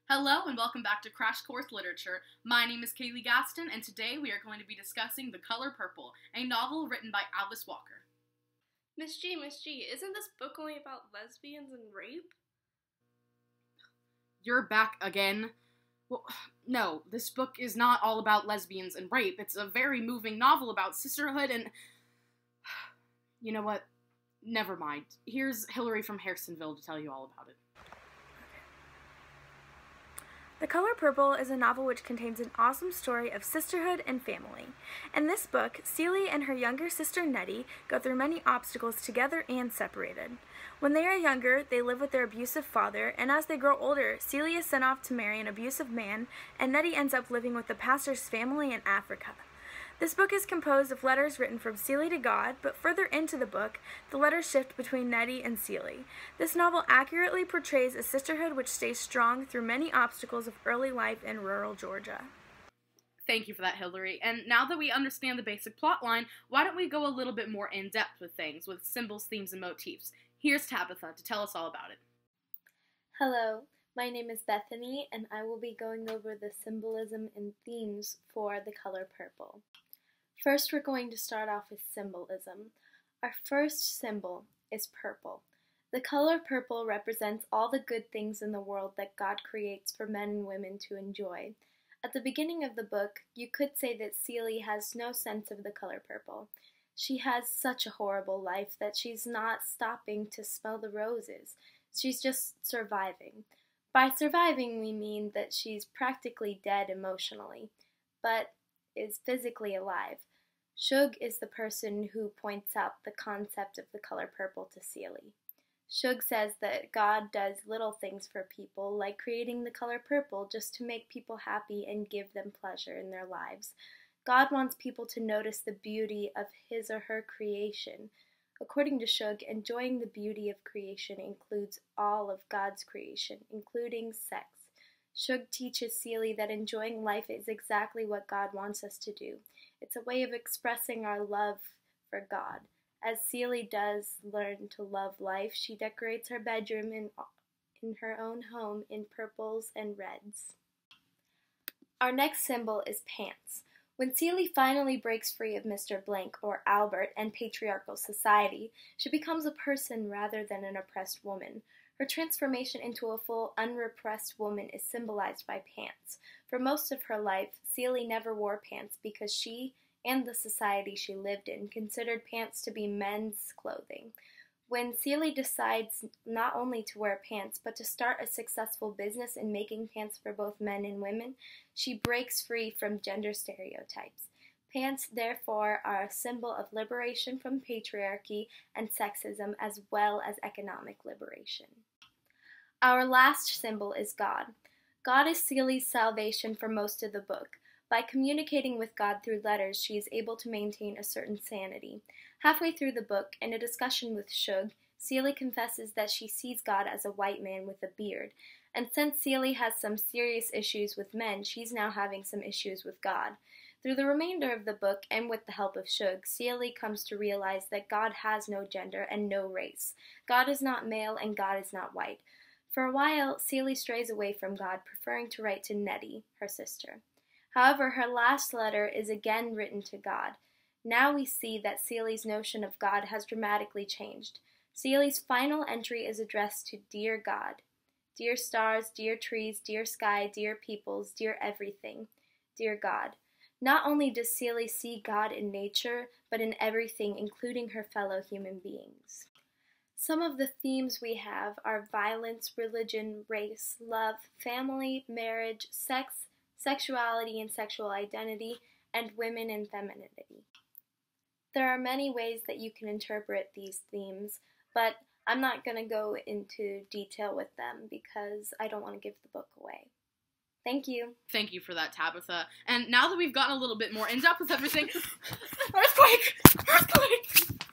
Hello and welcome back to Crash Course Literature. My name is Kaylee Gaston, and today we are going to be discussing The Color Purple, a novel written by Alice Walker. Miss G, isn't this book only about lesbians and rape? You're back again. Well, no, this book is not all about lesbians and rape. It's a very moving novel about sisterhood and... You know what? Never mind. Here's Hillary from Harrisonville to tell you all about it. The Color Purple is a novel which contains an awesome story of sisterhood and family. In this book, Celie and her younger sister Nettie go through many obstacles together and separated. When they are younger, they live with their abusive father, and as they grow older, Celie is sent off to marry an abusive man, and Nettie ends up living with the pastor's family in Africa. This book is composed of letters written from Celie to God, but further into the book, the letters shift between Nettie and Celie. This novel accurately portrays a sisterhood which stays strong through many obstacles of early life in rural Georgia. Thank you for that, Hillary. And now that we understand the basic plot line, why don't we go a little bit more in-depth with things, with symbols, themes, and motifs. Here's Tabitha to tell us all about it. Hello, my name is Bethany, and I will be going over the symbolism and themes for The Color Purple. First, we're going to start off with symbolism. Our first symbol is purple. The color purple represents all the good things in the world that God creates for men and women to enjoy. At the beginning of the book, you could say that Celie has no sense of the color purple. She has such a horrible life that she's not stopping to smell the roses. She's just surviving. By surviving, we mean that she's practically dead emotionally, but is physically alive. Shug is the person who points out the concept of the color purple to Celie. Shug says that God does little things for people, like creating the color purple just to make people happy and give them pleasure in their lives. God wants people to notice the beauty of his or her creation. According to Shug, enjoying the beauty of creation includes all of God's creation, including sex. Shug teaches Celie that enjoying life is exactly what God wants us to do. It's a way of expressing our love for God. As Celie does learn to love life, she decorates her bedroom in her own home in purples and reds. Our next symbol is pants. When Celie finally breaks free of Mr. Blank, or Albert, and patriarchal society, she becomes a person rather than an oppressed woman. Her transformation into a full, unrepressed woman is symbolized by pants. For most of her life, Celie never wore pants because she and the society she lived in considered pants to be men's clothing. When Celie decides not only to wear pants, but to start a successful business in making pants for both men and women, she breaks free from gender stereotypes. Pants, therefore, are a symbol of liberation from patriarchy and sexism, as well as economic liberation. Our last symbol is God. God is Celie's salvation for most of the book. By communicating with God through letters, she is able to maintain a certain sanity. Halfway through the book, in a discussion with Shug, Celie confesses that she sees God as a white man with a beard. And since Celie has some serious issues with men, she's now having some issues with God. Through the remainder of the book, and with the help of Shug, Celie comes to realize that God has no gender and no race. God is not male and God is not white. For a while, Celie strays away from God, preferring to write to Nettie, her sister. However, her last letter is again written to God. Now we see that Celie's notion of God has dramatically changed. Celie's final entry is addressed to Dear God. Dear stars, dear trees, dear sky, dear peoples, dear everything. Dear God. Not only does Celie see God in nature, but in everything, including her fellow human beings. Some of the themes we have are violence, religion, race, love, family, marriage, sex, sexuality and sexual identity, and women and femininity. There are many ways that you can interpret these themes, but I'm not going to go into detail with them because I don't want to give the book away. Thank you. Thank you for that, Tabitha. And now that we've gotten a little bit more in-depth with everything... Earthquake! Earthquake!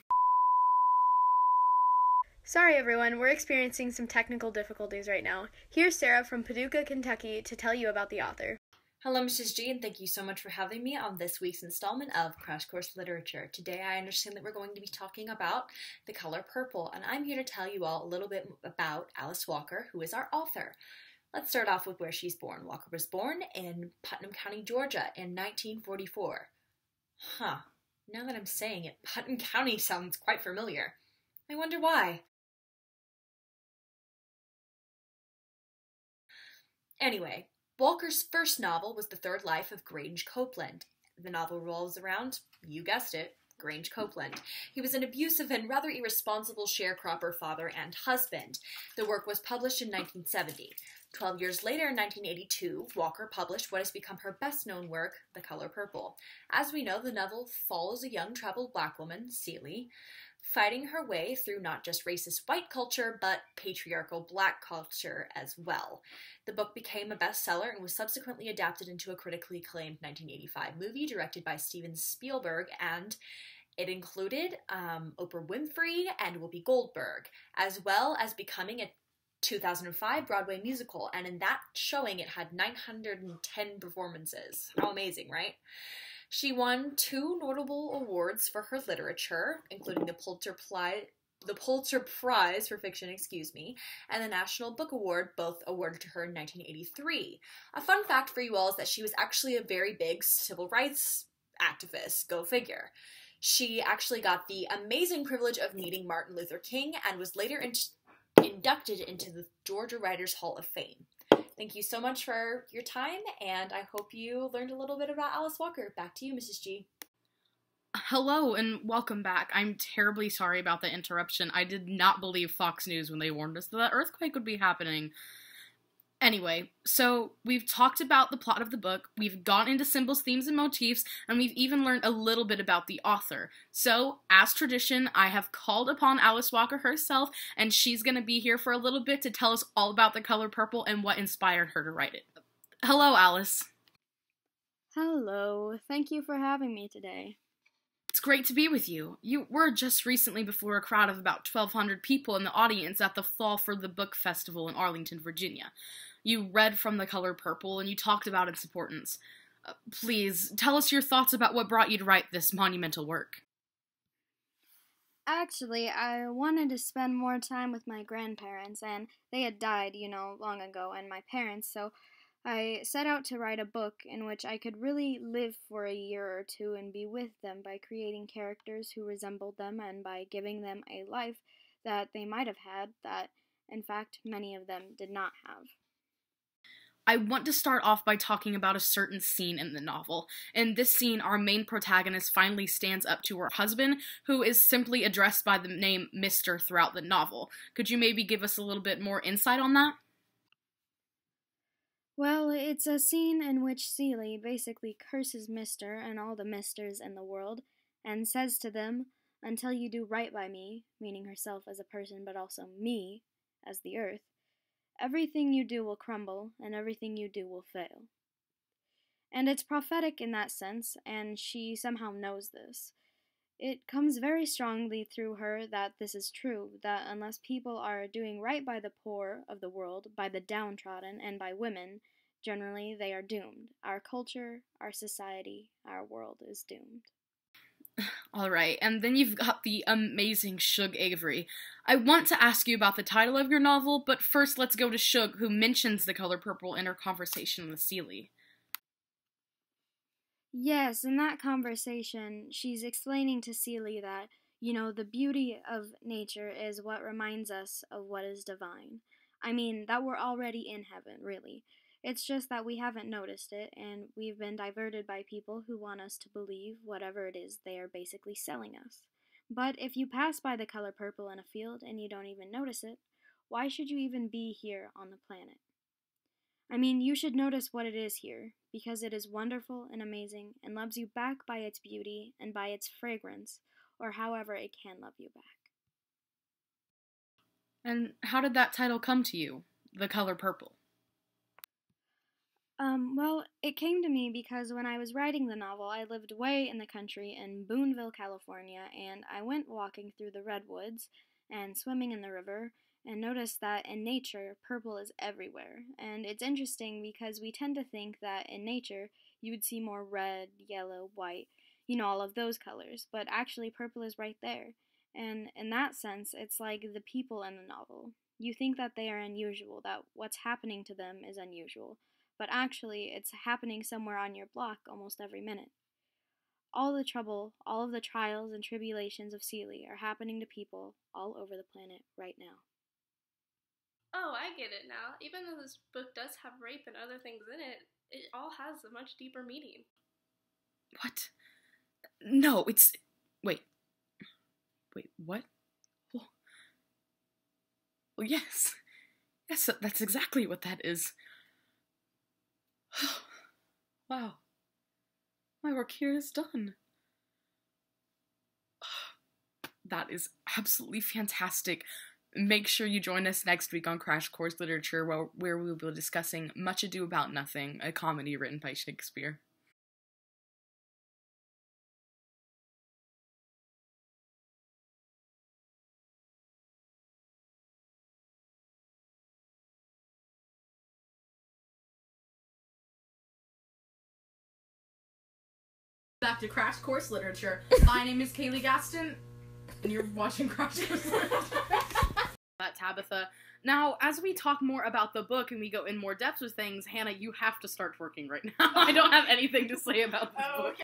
Sorry everyone, we're experiencing some technical difficulties right now. Here's Sarah from Paducah, Kentucky to tell you about the author. Hello, Mrs. G, and thank you so much for having me on this week's installment of Crash Course Literature. Today I understand that we're going to be talking about The Color Purple, and I'm here to tell you all a little bit about Alice Walker, who is our author. Let's start off with where she's born. Walker was born in Putnam County, Georgia in 1944. Huh. Now that I'm saying it, Putnam County sounds quite familiar. I wonder why. Anyway, Walker's first novel was The Third Life of Grange Copeland. The novel revolves around, you guessed it, Grange Copeland. He was an abusive and rather irresponsible sharecropper father and husband. The work was published in 1970. 12 years later, in 1982, Walker published what has become her best-known work, The Color Purple. As we know, the novel follows a young troubled black woman, Celie, fighting her way through not just racist white culture, but patriarchal black culture as well. The book became a bestseller and was subsequently adapted into a critically acclaimed 1985 movie directed by Steven Spielberg, and it included Oprah Winfrey and Whoopi Goldberg, as well as becoming a 2005 Broadway musical, and in that showing it had 910 performances. How amazing, right? She won 2 notable awards for her literature, including the Pulitzer Prize for Fiction, and the National Book Award, both awarded to her in 1983. A fun fact for you all is that she was actually a very big civil rights activist, go figure. She actually got the amazing privilege of meeting Martin Luther King and was later inducted into the Georgia Writers Hall of Fame. Thank you so much for your time, and I hope you learned a little bit about Alice Walker. Back to you, Mrs. G. Hello and welcome back. I'm terribly sorry about the interruption. I did not believe Fox News when they warned us that the earthquake would be happening. Anyway, so we've talked about the plot of the book, we've gone into symbols, themes, and motifs, and we've even learned a little bit about the author. So, as tradition, I have called upon Alice Walker herself, and she's going to be here for a little bit to tell us all about The Color Purple and what inspired her to write it. Hello, Alice. Hello. Thank you for having me today. It's great to be with you. You were just recently before a crowd of about 1,200 people in the audience at the Fall for the Book Festival in Arlington, Virginia. You read from The Color Purple, and you talked about its importance. Please, tell us your thoughts about what brought you to write this monumental work. Actually, I wanted to spend more time with my grandparents, and they had died, long ago, and my parents, so I set out to write a book in which I could really live for a year or two and be with them by creating characters who resembled them and by giving them a life that they might have had that, in fact, many of them did not have. I want to start off by talking about a certain scene in the novel. In this scene, our main protagonist finally stands up to her husband, who is simply addressed by the name Mr. throughout the novel. Could you maybe give us a little bit more insight on that? Well, it's a scene in which Celie basically curses Mr. and all the Misters in the world, and says to them, "Until you do right by me," meaning herself as a person, but also me as the earth, "everything you do will crumble, and everything you do will fail." And it's prophetic in that sense, and she somehow knows this. It comes very strongly through her that this is true, that unless people are doing right by the poor of the world, by the downtrodden, and by women, generally they are doomed. Our culture, our society, our world is doomed. Alright, and then you've got the amazing Shug Avery. I want to ask you about the title of your novel, but first let's go to Shug, who mentions The Color Purple in her conversation with Celie. Yes, in that conversation, she's explaining to Celie that, the beauty of nature is what reminds us of what is divine. I mean, that we're already in heaven, really. It's just that we haven't noticed it, and we've been diverted by people who want us to believe whatever it is they are basically selling us. But if you pass by the color purple in a field and you don't even notice it, why should you even be here on the planet? I mean, you should notice what it is here, because it is wonderful and amazing and loves you back by its beauty and by its fragrance, or however it can love you back. And how did that title come to you, The Color Purple? Well, it came to me because when I was writing the novel, I lived way in the country in Boonville, California, and I went walking through the redwoods and swimming in the river and noticed that in nature, purple is everywhere. And it's interesting because we tend to think that in nature, you would see more red, yellow, white, all of those colors, but actually purple is right there. And in that sense, it's like the people in the novel. You think that they are unusual, that what's happening to them is unusual, but actually it's happening somewhere on your block almost every minute. All the trouble, all of the trials and tribulations of Seelie are happening to people all over the planet right now. Oh, I get it now. Even though this book does have rape and other things in it, it all has a much deeper meaning. What? No, it's... Wait, what? Well, yes. Yes, that's exactly what that is. Wow. My work here is done. That is absolutely fantastic. Make sure you join us next week on Crash Course Literature, where we will be discussing Much Ado About Nothing, a comedy written by Shakespeare. Back to Crash Course Literature. My name is Kaylee Gaston, and you're watching Crash Course Literature. That's Tabitha. Now, as we talk more about the book and we go in more depth with things, Hannah, you have to start working right now. I don't have anything to say about this book.